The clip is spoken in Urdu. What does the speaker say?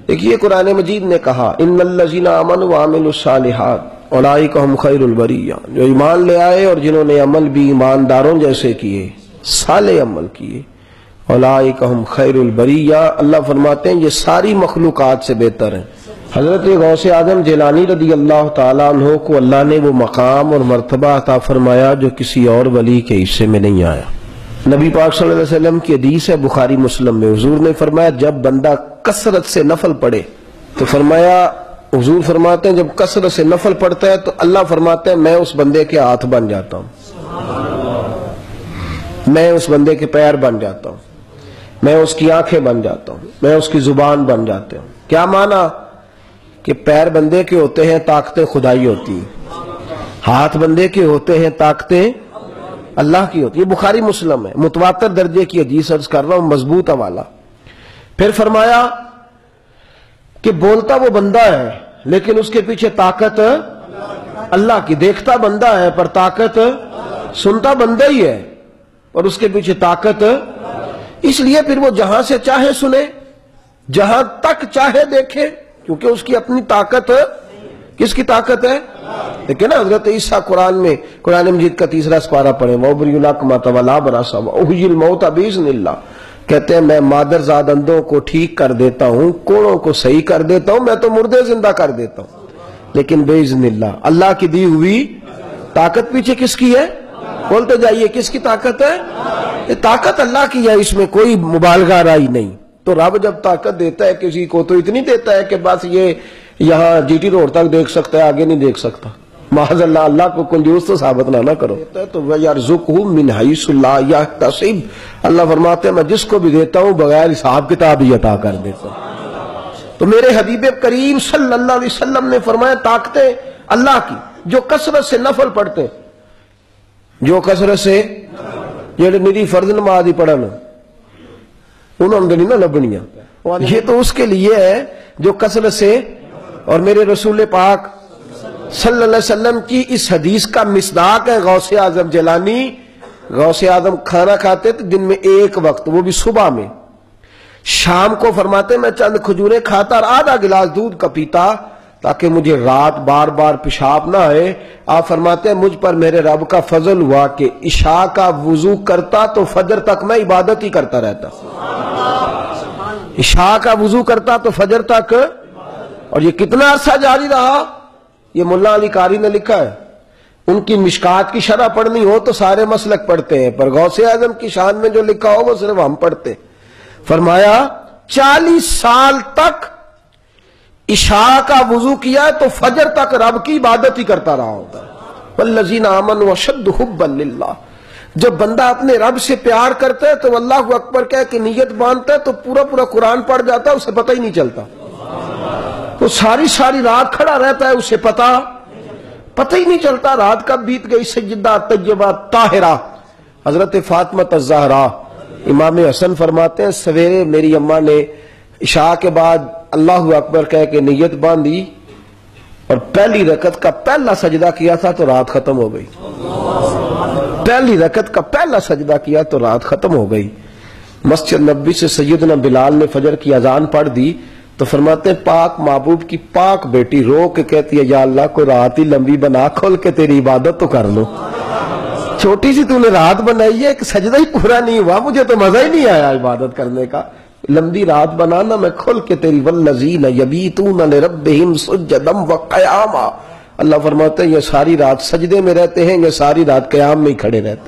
دیکھیے قرآن مجید نے کہا ان الذین آمنوا وعملوا الصالحات اولئک هم خیر البریہ، جو ایمان لے آئے اور جنہوں نے عمل بھی ایمانداروں جیسے کیے، صالح عمل کیے، اولئک هم خیر البریہ، اللہ فرماتے ہیں یہ ساری مخلوقات سے بہتر ہیں۔ حضرت غوث اعظم جیلانی رضی اللہ تعالیٰ عنہ کو اللہ نے وہ مقام اور مرتبہ عطا فرمایا جو کسی اور ولی کے حصے میں نہیں آیا۔ نبی پاک صلی اللہ علیہ وسلم کی حدیث ہے بخاری مسلم میں، حضور نے فرمایا جب بندہ کثرت سے نفل پڑھے تو فرمایا، حضور فرماتے ہیں جب کثرت سے نفل پڑھتا ہے تو اللہ فرماتے ہیں میں اس بندے کے ہاتھ بن جاتا ہوں، میں اس بندے کے پیر بن جاتا ہوں، میں اس کی آنکھیں بن جاتا ہوں، میں اس کی زبان بن جاتا ہوں۔ کیا معنی؟ کہ پیر بندے کے ہوتے ہیں طاقتیں خدائی ہوتی ہیں، ہاتھ بندے کے ہوتے ہیں طاقتیں اللہ کی ہوتی ہے۔ یہ بخاری مسلم ہے، متواتر درجے کی حدیث عرض کر رہا ہوں، مضبوط حوالہ۔ پھر فرمایا کہ بولتا وہ بندہ ہے لیکن اس کے پیچھے طاقت اللہ کی، دیکھتا بندہ ہے پر طاقت، سنتا بندہ ہی ہے اور اس کے پیچھے طاقت، اس لیے پھر وہ جہاں سے چاہے سنے، جہاں تک چاہے دیکھے، کیونکہ اس کی اپنی طاقت، کس کی طاقت ہے؟ لیکن حضرت عیسیٰ قرآن میں، قرآن مجید کا تیسرا سپارہ پڑھیں، وَأُبْرِئُ الْأَكْمَحَ وَالْأَبْرَصَ وَأُحْيِي الْمَوْتَى بِإِذْنِ اللَّهِ، کہتے ہیں میں مادر زاد اندھوں کو ٹھیک کر دیتا ہوں، کوڑوں کو صحیح کر دیتا ہوں، میں تو مردے زندہ کر دیتا ہوں، لیکن بِإِذْنِ اللَّهِ، اللہ کی دی ہوئی طاقت پیچھے کس کی ہے؟ بولتے جائیے کس کی طاقت ہے؟ یہ طاقت اللہ کی ہے، اس میں کوئی مبالغہ رائی نہیں۔ تو رب جب طاقت دیتا ہے کسی کو تو اتنی دیتا ہے کہ بس یہ یہاں جی ٹی روڈ تک دیکھ سکتا ہے، آگے نہیں دیکھ سکتا۔ معاذ اللہ، اللہ کو کنجوس تو ثابت نہ کرو۔ تو وَيَرْزُقْهُ مِنْ حَيْثُ لَا يَحْتَسِبُ، اللہ فرماتے ہیں میں جس کو بھی دیتا ہوں بغیر حساب کتاب ہی عطا کر دیتا ہوں۔ تو میرے حبیب کریم صلی اللہ علیہ وسلم نے فرمایا طاقتیں اللہ کی، جو کثرت سے نفل پڑھتے ہیں، جو کثرت سے جڑے میری فرض نماز ہی پڑھن انہوں نے نہیں نہ لبنیاں، یہ تو اس کے لیے ہے جو کثرت سے، اور میرے رسول پاک صلی اللہ علیہ وسلم کی اس حدیث کا مصداق ہے غوث اعظم جیلانی۔ غوث اعظم کھانا کھاتے تھے دن میں ایک وقت، وہ بھی صبح میں، شام کو فرماتے میں چند کھجوریں کھاتا اور آدھا گلاس دودھ کا پیتا تاکہ مجھے رات بار بار پیشاب نہ آئے۔ آپ فرماتے ہیں مجھ پر میرے رب کا فضل ہوا کہ عشاء کا وضو کرتا تو فجر تک میں عبادت ہی کرتا رہتا، عشاء کا وضو کرتا تو فجر تک، اور یہ کتنا عرصہ جاری رہا؟ یہ ملا علی قاری نے لکھا ہے، ان کی مشکات کی شرح پڑھنی ہو تو سارے مسلک پڑھتے ہیں، پر غوث اعظم کی شان میں جو لکھا ہو وہ صرف ہم پڑھتے۔ فرمایا 40 سال تک عشاء کا وضو کیا تو فجر تک رب کی عبادت ہی کرتا رہا ہوتا ہے۔ والذین آمنوا اشد حبا للہ، جب بندہ اپنے رب سے پیار کرتا ہے تو اللہ اکبر کہہ کے نیت باندھتا ہے تو پورا پورا قرآن پڑھ جاتا ہے، اسے پتہ ہی نہیں چلتا، تو ساری ساری رات کھڑا رہتا ہے، اسے پتہ ہی نہیں چلتا رات کب بیت گئی۔ سیدہ طیبہ طاہرہ حضرت فاطمہ الزہرا، امام حسن فرماتے ہیں سویرے میری اماں نے عشاء کے بعد اللہ اکبر کہہ کے نیت باندھی اور پہلی رکعت کا پہلا سجدہ کیا تھا تو رات ختم ہو گئی، پہلی رکعت کا پہلا سجدہ کیا تو رات ختم ہو گئی۔ مسجد نبوی سے سیدنا بلال نے فجر کی اذان پڑھ دی تو فرماتے ہیں پاک محبوب کی پاک بیٹی رو کے کہتی ہے یا اللہ کو رات ہی لمبی بنا، کھول کے تیری عبادت تو کر لو، چھوٹی سی تو نے رات بنائی ہے، ایک سجدہ ہی پورا نہیں ہوا، مجھے تو مزہ ہی نہیں آیا عبادت کرنے کا، لمبی رات بنانا میں کھول کے تیری والذین یبیتون لربہم سجدا وقیاما، اللہ فرماتے ہیں یہ ساری رات سجدے میں رہتے ہیں، یہ ساری رات قیام میں ہی کھڑے رہتے ہیں۔